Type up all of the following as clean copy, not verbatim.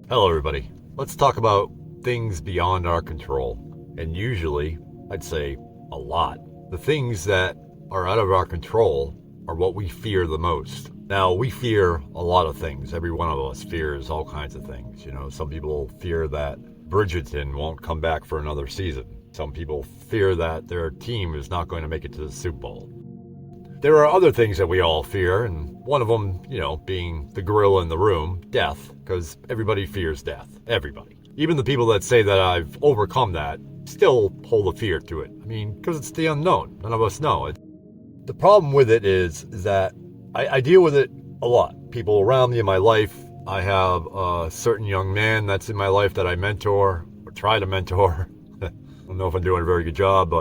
Hello, everybody. Let's talk about things beyond our control. And usually, I'd say a lot. The things that are out of our control are what we fear the most. Now, we fear a lot of things. Every one of us fears all kinds of things. You know, some people fear that Bridgerton won't come back for another season. Some people fear that their team is not going to make it to the Super Bowl. There are other things that we all fear, and one of them, being the gorilla in the room, death, because everybody fears death. Everybody. Even the people that say that I've overcome that still hold a fear to it. I mean, because it's the unknown. None of us know. The problem with it is that I deal with it a lot. People around me in my life. I have a certain young man that's in my life that I mentor, or try to mentor. I don't know if I'm doing a very good job,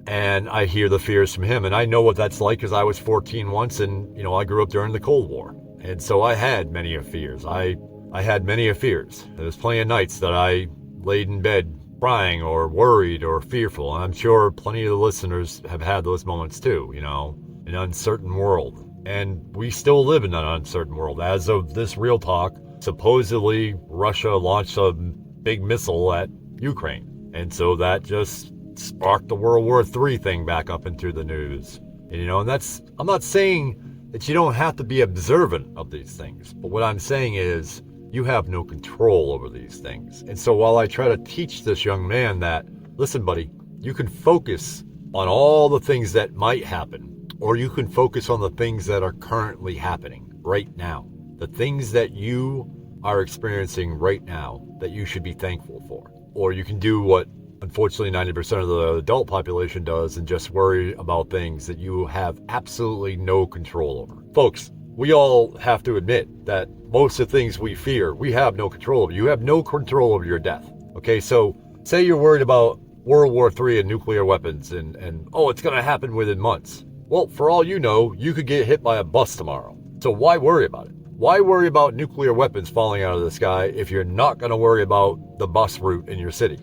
and I hear the fears from him. And I know what that's like because I was 14 once and, I grew up during the Cold War. And so I had many fears. I had many fears. There was plenty of nights that I laid in bed crying or worried or fearful. And I'm sure plenty of the listeners have had those moments too, an uncertain world. And we still live in an uncertain world. As of this real talk, supposedly Russia launched a big missile at Ukraine. And so that just sparked the World War III thing back up into the news. And, I'm not saying that you don't have to be observant of these things. But what I'm saying is you have no control over these things. And so while I try to teach this young man that, listen, buddy, you can focus on all the things that might happen, or you can focus on the things that are currently happening right now. The things that you are experiencing right now that you should be thankful for. Or you can do what unfortunately 90% of the adult population does and just worry about things that you have absolutely no control over. Folks, we all have to admit that most of the things we fear, we have no control over. You have no control over your death. Okay, so say you're worried about World War III and nuclear weapons and it's going to happen within months. Well, for all you know, you could get hit by a bus tomorrow. So why worry about it? Why worry about nuclear weapons falling out of the sky if you're not going to worry about the bus route in your city?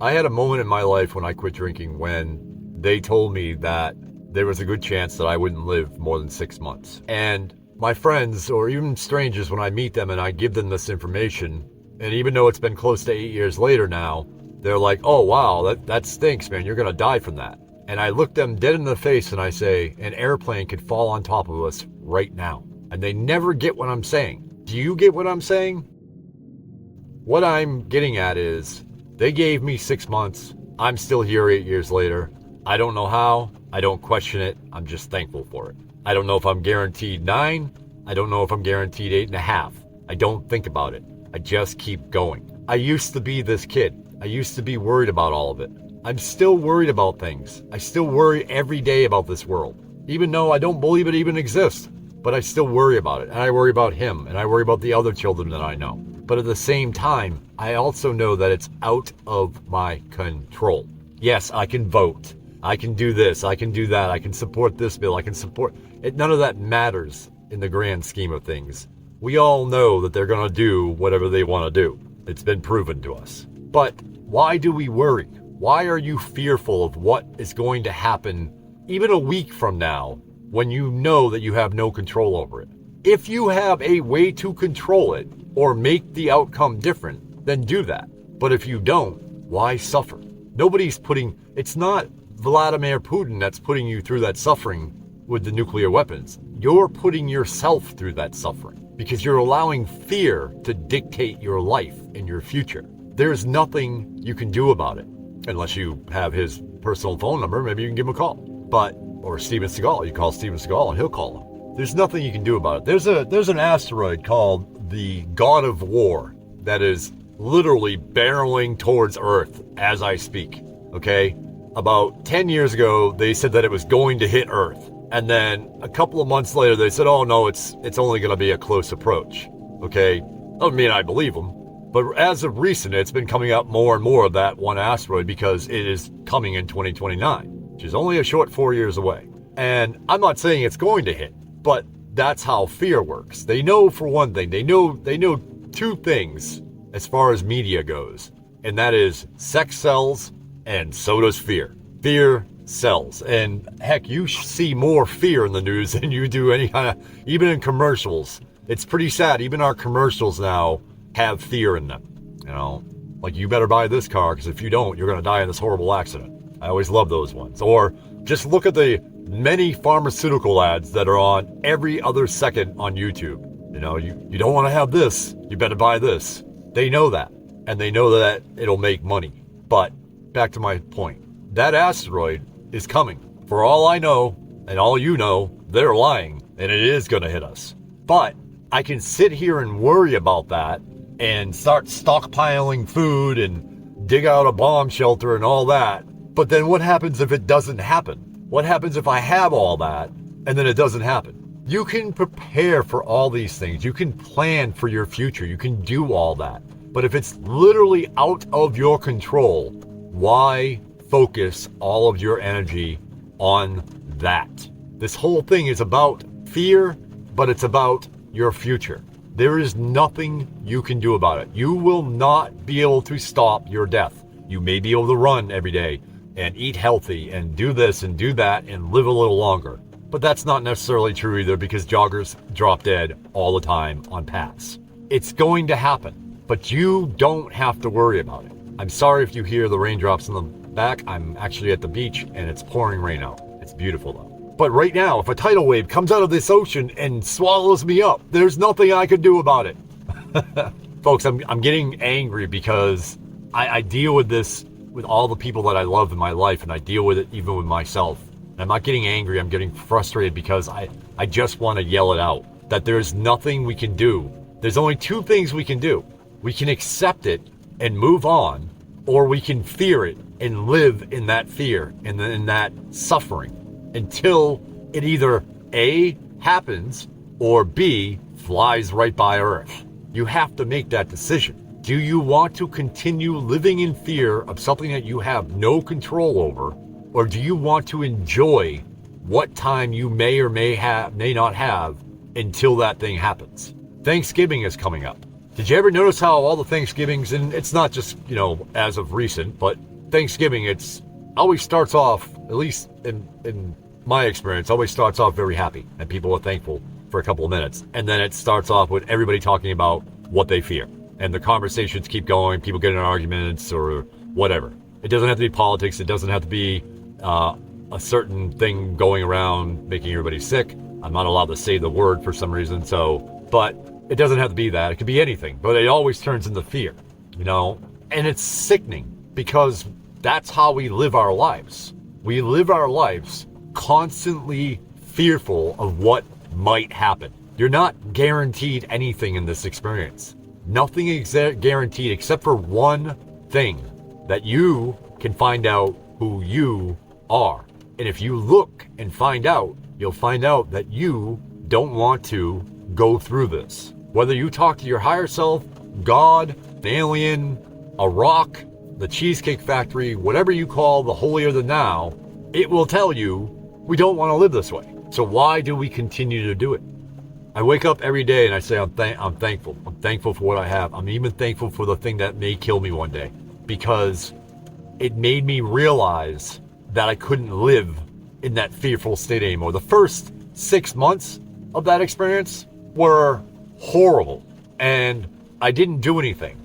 I had a moment in my life when I quit drinking when they told me that there was a good chance that I wouldn't live more than 6 months. And my friends, or even strangers, when I meet them and I give them this information, and even though it's been close to 8 years later now, they're like, oh, wow, that stinks, man. You're going to die from that. And I look them dead in the face and I say, an airplane could fall on top of us right now. And they never get what I'm saying. Do you get what I'm saying? What I'm getting at is, they gave me 6 months. I'm still here 8 years later. I don't know how. I don't question it. I'm just thankful for it. I don't know if I'm guaranteed 9. I don't know if I'm guaranteed 8.5. I don't think about it. I just keep going. I used to be this kid. I used to be worried about all of it. I'm still worried about things. I still worry every day about this world. Even though I don't believe it even exists. But I still worry about it. And I worry about him. And I worry about the other children that I know. But at the same time, I also know that it's out of my control. Yes, I can vote. I can do this. I can do that. I can support this bill. I can support it. None of that matters in the grand scheme of things. We all know that they're going to do whatever they want to do. It's been proven to us. But why do we worry? Why are you fearful of what is going to happen even a week from now when you know that you have no control over it? If you have a way to control it or make the outcome different, then do that. But if you don't, why suffer? It's not Vladimir Putin that's putting you through that suffering with the nuclear weapons. You're putting yourself through that suffering because you're allowing fear to dictate your life and your future. There's nothing you can do about it unless you have his personal phone number. Maybe you can give him a call. Or Steven Seagal. You call Steven Seagal and he'll call him. There's nothing you can do about it. There's an asteroid called the God of War that is literally barreling towards Earth as I speak. Okay? About 10 years ago, they said that it was going to hit Earth. And then a couple of months later, they said, oh no, it's only going to be a close approach. Okay? I mean, I believe them. But as of recent, it's been coming up more and more of that one asteroid because it is coming in 2029, which is only a short 4 years away. And I'm not saying it's going to hit, but that's how fear works. They know, for one thing, they know two things as far as media goes, and that is sex sells and so does fear. Fear sells. And heck, you see more fear in the news than you do any kind of, even in commercials. It's pretty sad. Even our commercials now have fear in them. You know, like, you better buy this car because if you don't, you're going to die in this horrible accident. I always love those ones. Or just look at the many pharmaceutical ads that are on every other second on YouTube. You know, you don't want to have this, you better buy this. They know that, and they know that it'll make money. But back to my point, that asteroid is coming. For all I know, and all you know, they're lying, and it is going to hit us. But I can sit here and worry about that and start stockpiling food and dig out a bomb shelter and all that. But then what happens if it doesn't happen? What happens if I have all that and then it doesn't happen? You can prepare for all these things. You can plan for your future. You can do all that. But if it's literally out of your control, why focus all of your energy on that? This whole thing is about fear, but it's about your future. There is nothing you can do about it. You will not be able to stop your death. You may be able to run every day and eat healthy and do this and do that and live a little longer. But that's not necessarily true either, because joggers drop dead all the time on paths. It's going to happen, but you don't have to worry about it. I'm sorry if you hear the raindrops in the back. I'm actually at the beach and it's pouring rain out. It's beautiful though. But right now, if a tidal wave comes out of this ocean and swallows me up, there's nothing I can do about it. Folks, I'm getting angry because I deal with this with all the people that I love in my life, and I deal with it even with myself. And I'm not getting angry, I'm getting frustrated because I just want to yell it out. That there's nothing we can do. There's only two things we can do. We can accept it and move on, or we can fear it and live in that fear and in that suffering until it either A, happens, or B, flies right by Earth. You have to make that decision. Do you want to continue living in fear of something that you have no control over, or do you want to enjoy what time you may or may not have until that thing happens? Thanksgiving is coming up. Did you ever notice how all the Thanksgivings, and it's not just, as of recent, but Thanksgiving, it's always starts off, at least in my experience, always starts off very happy and people are thankful for a couple of minutes. And then it starts off with everybody talking about what they fear. And the conversations keep going, people get in arguments or whatever. It doesn't have to be politics. It doesn't have to be a certain thing going around making everybody sick. I'm not allowed to say the word for some reason. But it doesn't have to be that. It could be anything, but it always turns into fear, and it's sickening because that's how we live our lives. We live our lives constantly fearful of what might happen. You're not guaranteed anything in this experience. Nothing is guaranteed except for one thing, that you can find out who you are. And if you look and find out, you'll find out that you don't want to go through this. Whether you talk to your higher self, God, an alien, a rock, the Cheesecake Factory, whatever you call the holier than thou, it will tell you we don't want to live this way. So why do we continue to do it? I wake up every day and I say I'm thankful. I'm thankful for what I have. I'm even thankful for the thing that may kill me one day, because it made me realize that I couldn't live in that fearful state anymore. The first 6 months of that experience were horrible, and I didn't do anything.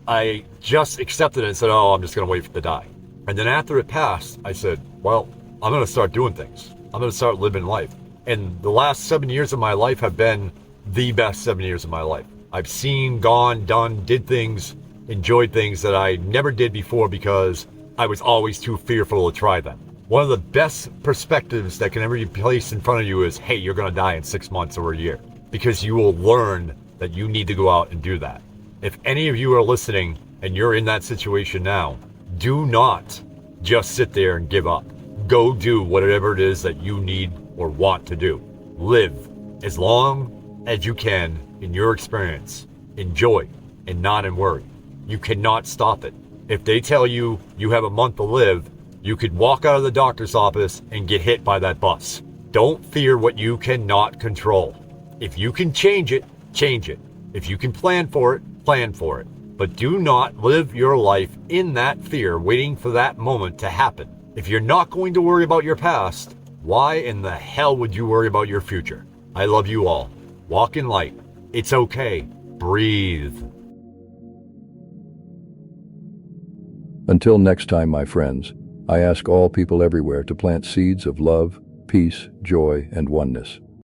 I just accepted it and said, I'm just going to wait for it to die. And then after it passed, I said, well, I'm going to start doing things. I'm going to start living life. And the last 7 years of my life have been the best 7 years of my life. I've seen, gone, done, did things, enjoyed things that I never did before because I was always too fearful to try them. One of the best perspectives that can ever be placed in front of you is, hey, you're going to die in 6 months or a year, because you will learn that you need to go out and do that. If any of you are listening and you're in that situation now, do not just sit there and give up. Go do whatever it is that you need or want to do. Live as long as you can in your experience. Enjoy and not in worry. You cannot stop it. If they tell you you have a month to live, you could walk out of the doctor's office and get hit by that bus. Don't fear what you cannot control. If you can change it, change it. If you can plan for it, plan for it. But do not live your life in that fear, waiting for that moment to happen. If you're not going to worry about your past, why in the hell would you worry about your future? I love you all. Walk in light. It's okay. Breathe. Until next time, my friends, I ask all people everywhere to plant seeds of love, peace, joy, and oneness.